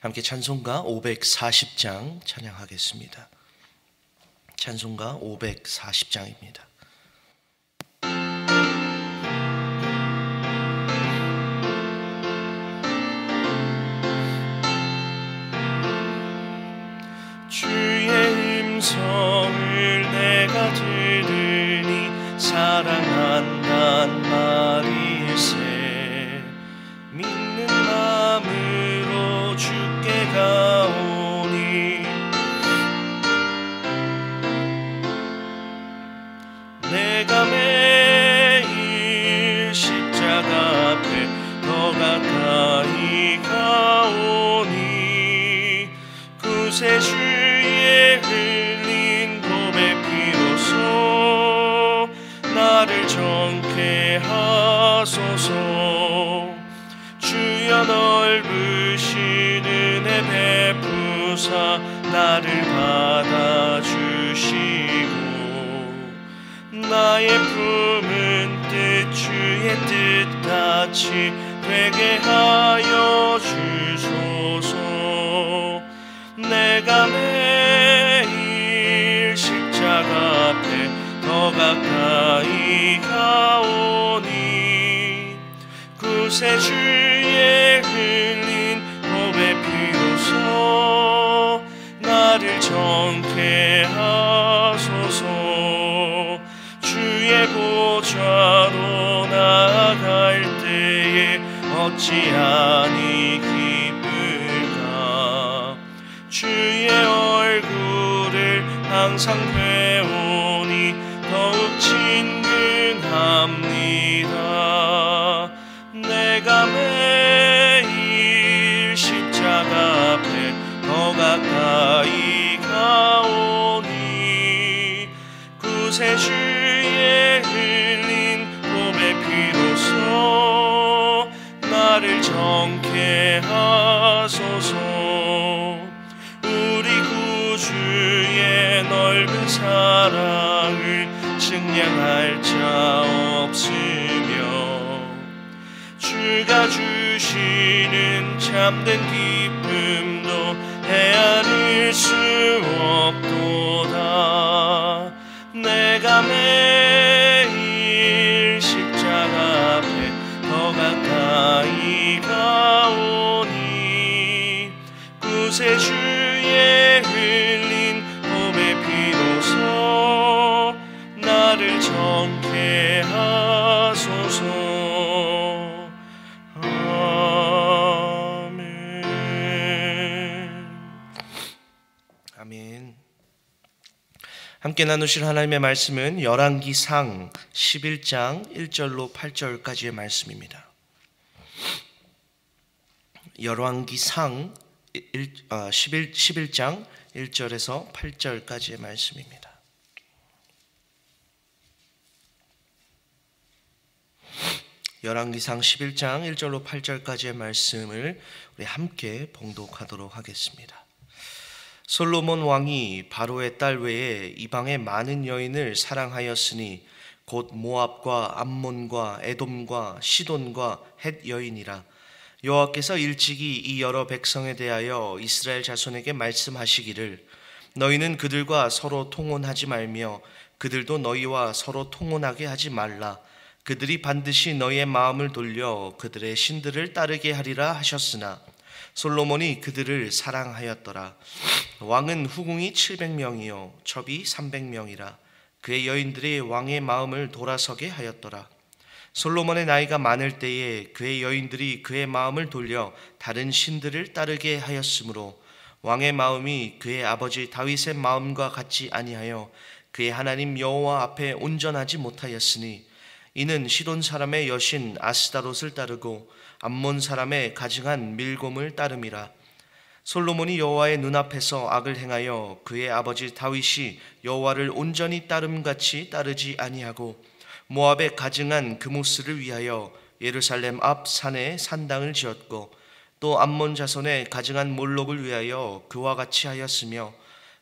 함께 찬송가 540장 찬양하겠습니다. 찬송가 540장입니다. 주의 음성을 내가 들으니 사랑한단 말일세. 믿는 마음으로 주께 가오니 내가 매일 십자가 앞에 더 가까이 가오니 구세주의 흘린 고백 비로소 나를 정케 하소서. 주여 넓으신 은혜 베푸사 나를 받아주시고 나의 품은 뜻 주의 뜻같이 되게 하여 주소서. 내가 매일 십자가 앞에 더 가까이 가오니 구세주의 흘린 고백 비로소 나를 정케 하소서. 주의 보좌로 나아갈 때에 어찌하니 기쁠까. 주의 얼굴을 항상 배우니 더욱 친근합니다. 내가 매일 십자가 앞에 더 가까이 가오니 구세주의 흘린 고백 비로소 나를 정케 하소서. 우리 구주의 넓은 사랑을 증량할 자 없으며 주가 주시는 참된 기쁨도 헤아릴 수 없도다. 내가 매일 십자가 앞에 더 가까이 가오니 구세주의 흘린 고백 비로소 나를 정케 하소서. 아멘. 함께 나누실 하나님의 말씀은 열왕기상 11장 1절로 8절까지의 말씀입니다. 열왕기상 11장 1절에서 8절까지의 말씀입니다. 열왕기상 11장 1절로 8절까지의 말씀을 우리 함께 봉독하도록 하겠습니다. 솔로몬 왕이 바로의 딸 외에 이방의 많은 여인을 사랑하였으니 곧 모압과 암몬과 에돔과 시돈과 헷 여인이라. 여호와께서 일찍이 이 여러 백성에 대하여 이스라엘 자손에게 말씀하시기를 너희는 그들과 서로 통혼하지 말며 그들도 너희와 서로 통혼하게 하지 말라. 그들이 반드시 너희의 마음을 돌려 그들의 신들을 따르게 하리라 하셨으나 솔로몬이 그들을 사랑하였더라. 왕은 후궁이 700명이요 첩이 300명이라. 그의 여인들이 왕의 마음을 돌아서게 하였더라. 솔로몬의 나이가 많을 때에 그의 여인들이 그의 마음을 돌려 다른 신들을 따르게 하였으므로 왕의 마음이 그의 아버지 다윗의 마음과 같지 아니하여 그의 하나님 여호와 앞에 온전하지 못하였으니 이는 시돈 사람의 여신 아스다롯을 따르고 암몬 사람의 가증한 밀곰을 따름이라. 솔로몬이 여호와의 눈앞에서 악을 행하여 그의 아버지 다윗이 여호와를 온전히 따름같이 따르지 아니하고 모압의 가증한 그모스를 위하여 예루살렘 앞 산에 산당을 지었고 또 암몬 자손의 가증한 몰록을 위하여 그와 같이 하였으며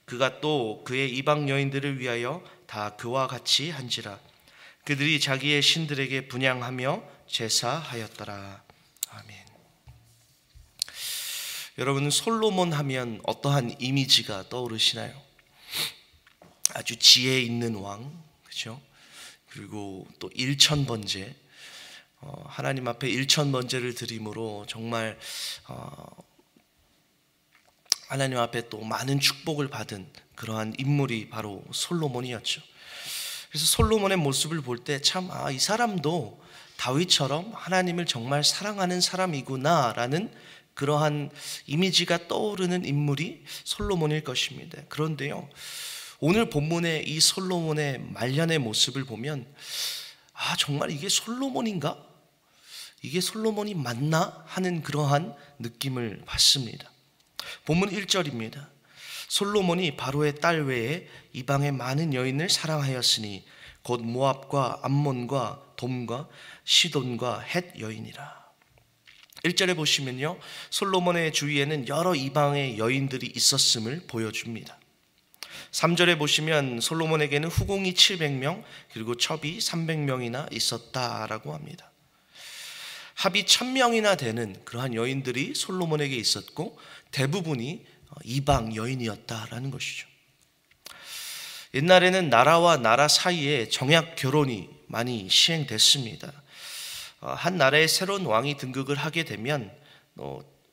그가 또 그의 이방 여인들을 위하여 다 그와 같이 한지라. 그들이 자기의 신들에게 분향하며 제사하였더라. 아멘. 여러분은 솔로몬 하면 어떠한 이미지가 떠오르시나요? 아주 지혜 있는 왕, 그렇죠? 그리고 또 일천번제, 하나님 앞에 일천번제를 드림으로 정말 하나님 앞에 또 많은 축복을 받은 그러한 인물이 바로 솔로몬이었죠. 그래서 솔로몬의 모습을 볼 때 참 이 사람도 다윗처럼 하나님을 정말 사랑하는 사람이구나라는 그러한 이미지가 떠오르는 인물이 솔로몬일 것입니다. 그런데요, 오늘 본문의 이 솔로몬의 말년의 모습을 보면 정말 이게 솔로몬인가? 이게 솔로몬이 맞나? 하는 그러한 느낌을 받습니다. 본문 1절입니다. 솔로몬이 바로의 딸 외에 이방의 많은 여인을 사랑하였으니 곧 모압과 암몬과 돔과 시돈과 헷 여인이라. 1절에 보시면요, 솔로몬의 주위에는 여러 이방의 여인들이 있었음을 보여줍니다. 3절에 보시면 솔로몬에게는 후궁이 700명 그리고 첩이 300명이나 있었다라고 합니다. 합이 1000명이나 되는 그러한 여인들이 솔로몬에게 있었고 대부분이 이방 여인이었다라는 것이죠. 옛날에는 나라와 나라 사이에 정약 결혼이 많이 시행됐습니다. 한 나라의 새로운 왕이 등극을 하게 되면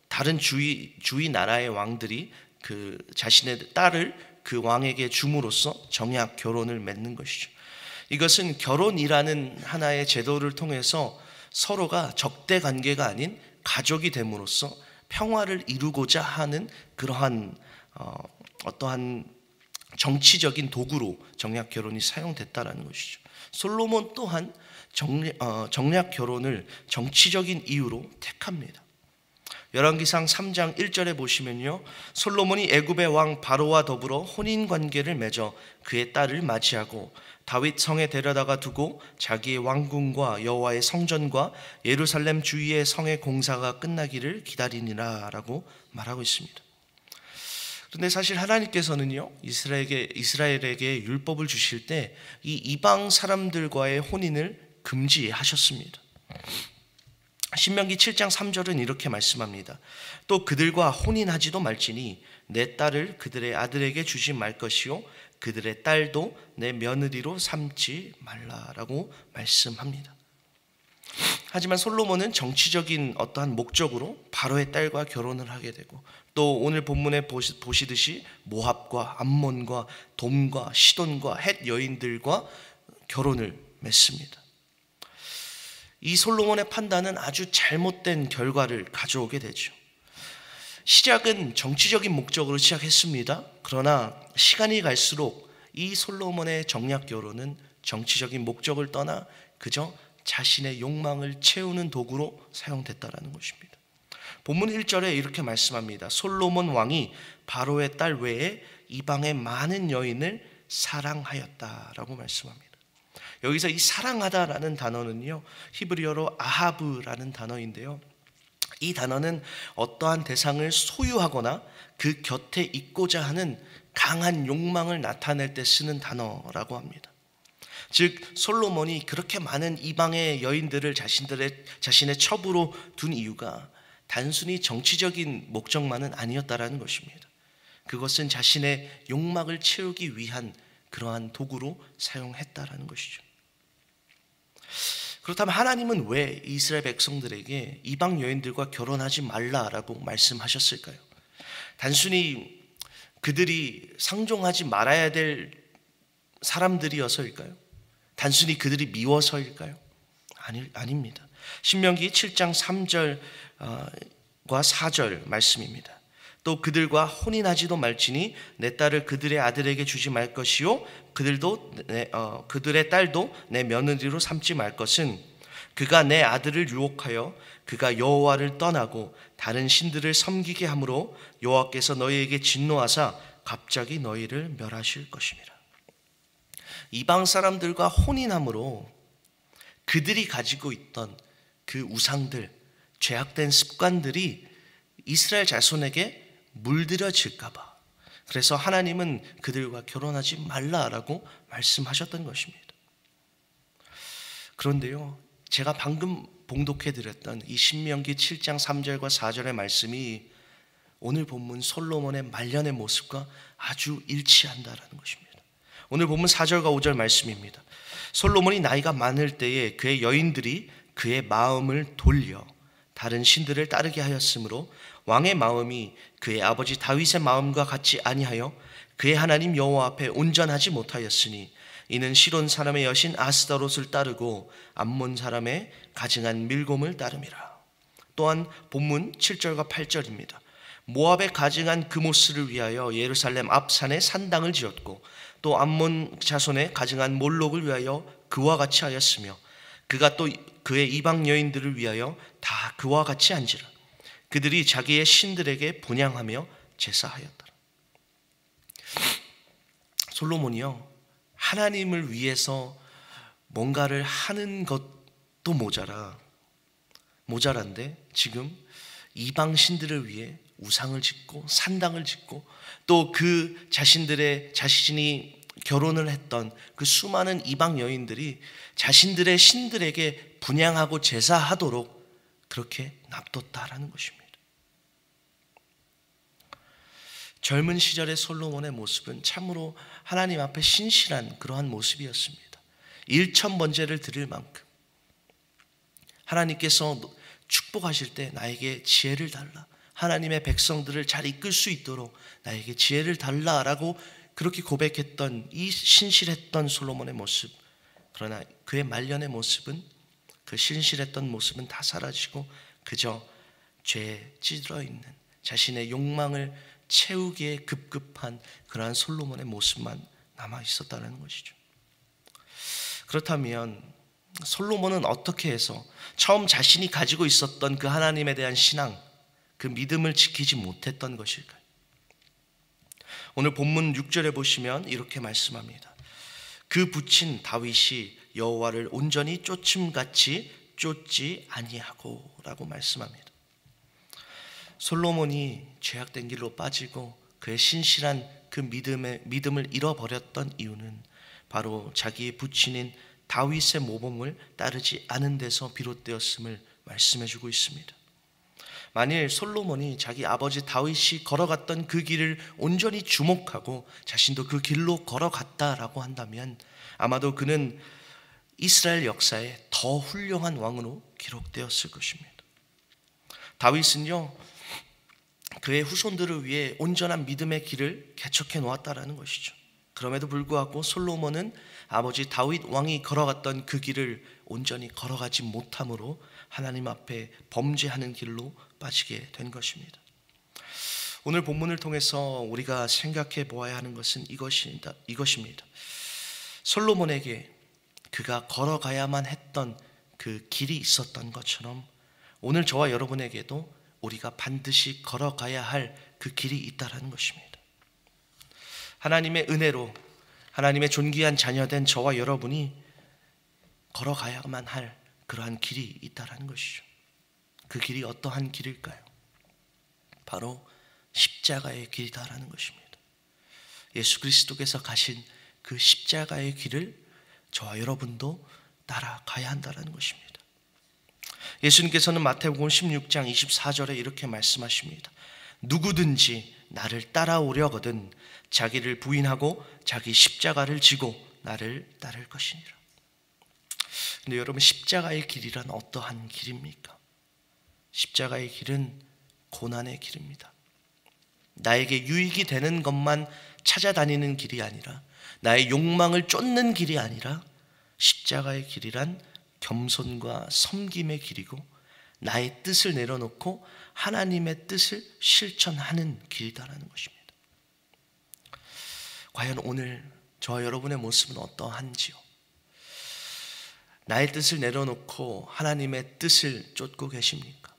다른 주위 나라의 왕들이 그 자신의 딸을 그 왕에게 줌으로써 정약 결혼을 맺는 것이죠. 이것은 결혼이라는 하나의 제도를 통해서 서로가 적대 관계가 아닌 가족이 됨으로써 평화를 이루고자 하는 그러한 어떠한 정치적인 도구로 정약 결혼이 사용됐다라는 것이죠. 솔로몬 또한 정약 결혼을 정치적인 이유로 택합니다. 열왕기상 3장 1절에 보시면요, 솔로몬이 애굽의 왕 바로와 더불어 혼인 관계를 맺어 그의 딸을 맞이하고 다윗 성에 데려다가 두고 자기의 왕궁과 여호와의 성전과 예루살렘 주위의 성의 공사가 끝나기를 기다리니라 라고 말하고 있습니다. 그런데 사실 하나님께서는요, 이스라엘에게 율법을 주실 때 이 이방 사람들과의 혼인을 금지하셨습니다. 신명기 7장 3절은 이렇게 말씀합니다. 또 그들과 혼인하지도 말지니 내 딸을 그들의 아들에게 주지 말 것이요 그들의 딸도 내 며느리로 삼지 말라라고 말씀합니다. 하지만 솔로몬은 정치적인 어떠한 목적으로 바로의 딸과 결혼을 하게 되고 또 오늘 본문에 보시듯이 모압과 암몬과 돔과 시돈과 헷 여인들과 결혼을 맺습니다. 이 솔로몬의 판단은 아주 잘못된 결과를 가져오게 되죠. 시작은 정치적인 목적으로 시작했습니다. 그러나 시간이 갈수록 이 솔로몬의 정약 결혼은 정치적인 목적을 떠나 그저 자신의 욕망을 채우는 도구로 사용됐다라는 것입니다. 본문 1절에 이렇게 말씀합니다. 솔로몬 왕이 바로의 딸 외에 이방의 많은 여인을 사랑하였다라고 말씀합니다. 여기서 이 사랑하다라는 단어는요, 히브리어로 아하브라는 단어인데요, 이 단어는 어떠한 대상을 소유하거나 그 곁에 있고자 하는 강한 욕망을 나타낼 때 쓰는 단어라고 합니다. 즉 솔로몬이 그렇게 많은 이방의 여인들을 자신의 첩으로 둔 이유가 단순히 정치적인 목적만은 아니었다라는 것입니다. 그것은 자신의 욕망을 채우기 위한 그러한 도구로 사용했다라는 것이죠. 그렇다면 하나님은 왜 이스라엘 백성들에게 이방 여인들과 결혼하지 말라라고 말씀하셨을까요? 단순히 그들이 상종하지 말아야 될 사람들이어서일까요? 단순히 그들이 미워서일까요? 아닙니다. 신명기 7장 3절과 4절 말씀입니다. 또 그들과 혼인하지도 말지니 내 딸을 그들의 아들에게 주지 말 것이요 그들의 딸도 내 며느리로 삼지 말 것은 그가 내 아들을 유혹하여 그가 여호와를 떠나고 다른 신들을 섬기게 함으로 여호와께서 너희에게 진노하사 갑자기 너희를 멸하실 것입니다. 이방 사람들과 혼인함으로 그들이 가지고 있던 그 우상들, 죄악된 습관들이 이스라엘 자손에게 물들여질까 봐, 그래서 하나님은 그들과 결혼하지 말라라고 말씀하셨던 것입니다. 그런데요, 제가 방금 봉독해 드렸던 이 신명기 7장 3절과 4절의 말씀이 오늘 본문 솔로몬의 말년의 모습과 아주 일치한다라는 것입니다. 오늘 본문 4절과 5절 말씀입니다. 솔로몬이 나이가 많을 때에 그의 여인들이 그의 마음을 돌려 다른 신들을 따르게 하였으므로 왕의 마음이 그의 아버지 다윗의 마음과 같지 아니하여 그의 하나님 여호와 앞에 온전하지 못하였으니 이는 시론 사람의 여신 아스다롯을 따르고 암몬 사람의 가증한 밀곰을 따름이라. 또한 본문 7절과 8절입니다. 모압의 가증한 그모스를 위하여 예루살렘 앞산에 산당을 지었고 또 암몬 자손의 가증한 몰록을 위하여 그와 같이 하였으며 그가 또 그의 이방 여인들을 위하여 다 그와 같이 한지라. 그들이 자기의 신들에게 분향하며 제사하였더라. 솔로몬이요, 하나님을 위해서 뭔가를 하는 것도 모자란데 지금 이방 신들을 위해 우상을 짓고 산당을 짓고 또 그 자신이 결혼을 했던 그 수많은 이방 여인들이 자신들의 신들에게 분향하고 제사하도록 그렇게 놔뒀다라는 것입니다. 젊은 시절의 솔로몬의 모습은 참으로 하나님 앞에 신실한 그러한 모습이었습니다. 일천번제를 드릴 만큼 하나님께서 축복하실 때 나에게 지혜를 달라, 하나님의 백성들을 잘 이끌 수 있도록 나에게 지혜를 달라라고 그렇게 고백했던 이 신실했던 솔로몬의 모습, 그러나 그의 말년의 모습은, 그 신실했던 모습은 다 사라지고 그저 죄에 찌들어 있는 자신의 욕망을 채우기에 급급한 그러한 솔로몬의 모습만 남아 있었다는 것이죠. 그렇다면 솔로몬은 어떻게 해서 처음 자신이 가지고 있었던 그 하나님에 대한 신앙, 그 믿음을 지키지 못했던 것일까요? 오늘 본문 6절에 보시면 이렇게 말씀합니다. 그 붙인 다윗이 여호와를 온전히 쫓음같이 쫓지 아니하고 라고 말씀합니다. 솔로몬이 죄악된 길로 빠지고 그의 신실한 그 믿음을 잃어버렸던 이유는 바로 자기의 부친인 다윗의 모범을 따르지 않은 데서 비롯되었음을 말씀해주고 있습니다. 만일 솔로몬이 자기 아버지 다윗이 걸어갔던 그 길을 온전히 주목하고 자신도 그 길로 걸어갔다라고 한다면 아마도 그는 이스라엘 역사에 더 훌륭한 왕으로 기록되었을 것입니다. 다윗은요, 그의 후손들을 위해 온전한 믿음의 길을 개척해 놓았다라는 것이죠. 그럼에도 불구하고 솔로몬은 아버지 다윗 왕이 걸어갔던 그 길을 온전히 걸어가지 못함으로 하나님 앞에 범죄하는 길로 빠지게 된 것입니다. 오늘 본문을 통해서 우리가 생각해 보아야 하는 것은 이것입니다. 솔로몬에게 그가 걸어가야만 했던 그 길이 있었던 것처럼 오늘 저와 여러분에게도 우리가 반드시 걸어가야 할 그 길이 있다는 것입니다. 하나님의 은혜로 하나님의 존귀한 자녀된 저와 여러분이 걸어가야만 할 그러한 길이 있다는 것이죠. 그 길이 어떠한 길일까요? 바로 십자가의 길이다라는 것입니다. 예수 그리스도께서 가신 그 십자가의 길을 저와 여러분도 따라가야 한다는 것입니다. 예수님께서는 마태복음 16장 24절에 이렇게 말씀하십니다. 누구든지 나를 따라오려거든 자기를 부인하고 자기 십자가를 지고 나를 따를 것이니라. 근데 여러분, 십자가의 길이란 어떠한 길입니까? 십자가의 길은 고난의 길입니다. 나에게 유익이 되는 것만 찾아다니는 길이 아니라, 나의 욕망을 쫓는 길이 아니라, 십자가의 길이란 겸손과 섬김의 길이고 나의 뜻을 내려놓고 하나님의 뜻을 실천하는 길이다라는 것입니다. 과연 오늘 저와 여러분의 모습은 어떠한지요? 나의 뜻을 내려놓고 하나님의 뜻을 쫓고 계십니까?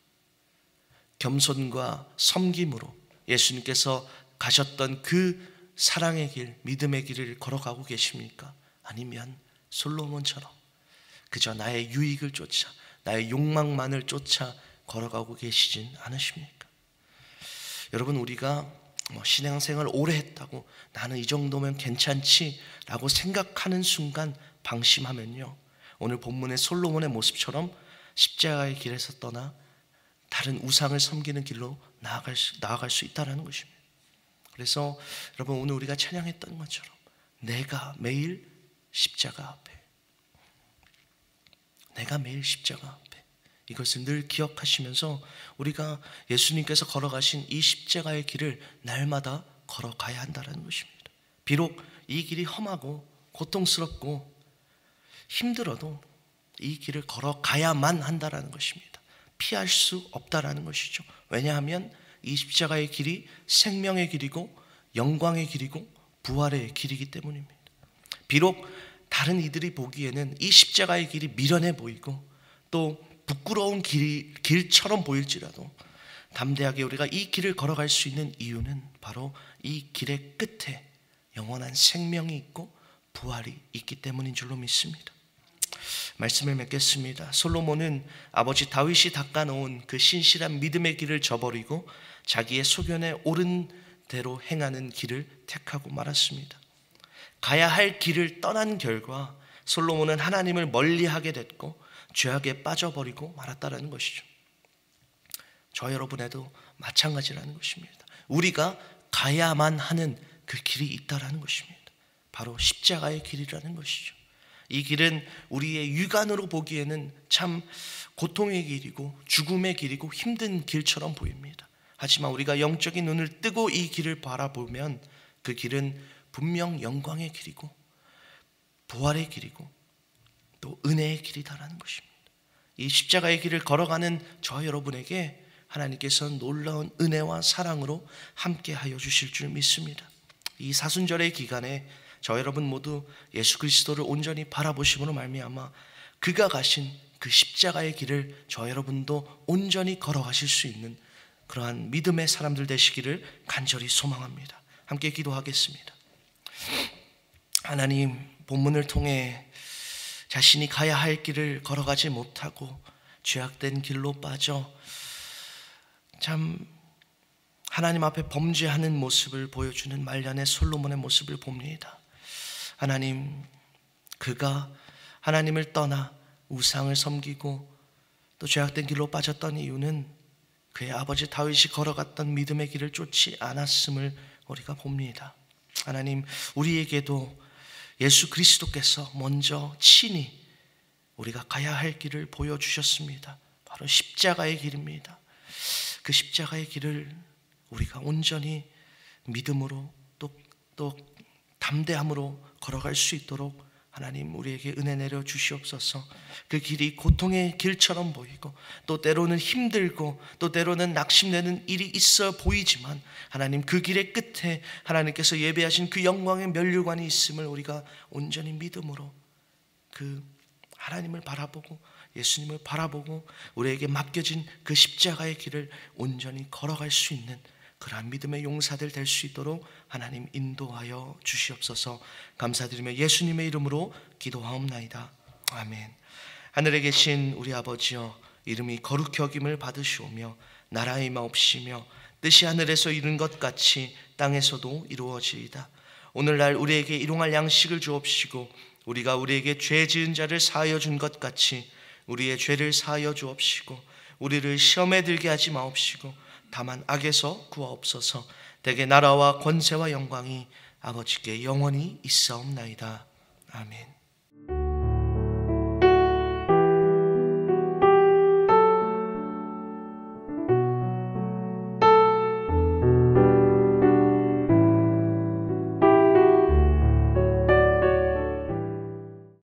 겸손과 섬김으로 예수님께서 가셨던 그 사랑의 길, 믿음의 길을 걸어가고 계십니까? 아니면 솔로몬처럼 그저 나의 유익을 쫓아, 나의 욕망만을 쫓아 걸어가고 계시진 않으십니까? 여러분, 우리가 신앙생활 오래 했다고 나는 이 정도면 괜찮지 라고 생각하는 순간 방심하면요, 오늘 본문의 솔로몬의 모습처럼 십자가의 길에서 떠나 다른 우상을 섬기는 길로 나아갈 수 있다는 것입니다. 그래서 여러분, 오늘 우리가 찬양했던 것처럼 내가 매일 십자가 앞에, 내가 매일 십자가 앞에, 이것을 늘 기억하시면서 우리가 예수님께서 걸어가신 이 십자가의 길을 날마다 걸어가야 한다는 것입니다. 비록 이 길이 험하고 고통스럽고 힘들어도 이 길을 걸어가야만 한다는 것입니다. 피할 수 없다는 것이죠. 왜냐하면 이 십자가의 길이 생명의 길이고 영광의 길이고 부활의 길이기 때문입니다. 비록 다른 이들이 보기에는 이 십자가의 길이 미련해 보이고 또 부끄러운 길처럼 보일지라도 담대하게 우리가 이 길을 걸어갈 수 있는 이유는 바로 이 길의 끝에 영원한 생명이 있고 부활이 있기 때문인 줄로 믿습니다. 말씀을 맺겠습니다. 솔로몬은 아버지 다윗이 닦아놓은 그 신실한 믿음의 길을 저버리고 자기의 소견에 옳은 대로 행하는 길을 택하고 말았습니다. 가야 할 길을 떠난 결과 솔로몬은 하나님을 멀리하게 됐고 죄악에 빠져버리고 말았다는 것이죠. 저 여러분에도 마찬가지라는 것입니다. 우리가 가야만 하는 그 길이 있다라는 것입니다. 바로 십자가의 길이라는 것이죠. 이 길은 우리의 육안으로 보기에는 참 고통의 길이고 죽음의 길이고 힘든 길처럼 보입니다. 하지만 우리가 영적인 눈을 뜨고 이 길을 바라보면 그 길은 분명 영광의 길이고 부활의 길이고 또 은혜의 길이다라는 것입니다. 이 십자가의 길을 걸어가는 저 여러분에게 하나님께서 놀라운 은혜와 사랑으로 함께하여 주실 줄 믿습니다. 이 사순절의 기간에 저 여러분 모두 예수 그리스도를 온전히 바라보심으로 말미암아 그가 가신 그 십자가의 길을 저 여러분도 온전히 걸어가실 수 있는 그러한 믿음의 사람들 되시기를 간절히 소망합니다. 함께 기도하겠습니다. 하나님, 본문을 통해 자신이 가야 할 길을 걸어가지 못하고 죄악된 길로 빠져 참 하나님 앞에 범죄하는 모습을 보여주는 말년의 솔로몬의 모습을 봅니다. 하나님, 그가 하나님을 떠나 우상을 섬기고 또 죄악된 길로 빠졌던 이유는 그의 아버지 다윗이 걸어갔던 믿음의 길을 쫓지 않았음을 우리가 봅니다. 하나님, 우리에게도 예수 그리스도께서 먼저 친히 우리가 가야 할 길을 보여주셨습니다. 바로 십자가의 길입니다. 그 십자가의 길을 우리가 온전히 믿음으로 또 담대함으로 걸어갈 수 있도록 하나님 우리에게 은혜 내려 주시옵소서. 그 길이 고통의 길처럼 보이고 또 때로는 힘들고 또 때로는 낙심되는 일이 있어 보이지만 하나님 그 길의 끝에 하나님께서 예배하신 그 영광의 면류관이 있음을 우리가 온전히 믿음으로 그 하나님을 바라보고 예수님을 바라보고 우리에게 맡겨진 그 십자가의 길을 온전히 걸어갈 수 있는 그러한 믿음의 용사들 될 수 있도록 하나님 인도하여 주시옵소서. 감사드리며 예수님의 이름으로 기도하옵나이다. 아멘. 하늘에 계신 우리 아버지여, 이름이 거룩히 여김을 받으시오며 나라의 마옵시며 뜻이 하늘에서 이룬 것 같이 땅에서도 이루어지이다. 오늘날 우리에게 일용할 양식을 주옵시고 우리가 우리에게 죄 지은 자를 사하여 준 것 같이 우리의 죄를 사하여 주옵시고 우리를 시험에 들게 하지 마옵시고 다만 악에서 구하옵소서. 대개 나라와 권세와 영광이 아버지께 영원히 있사옵나이다. 아멘.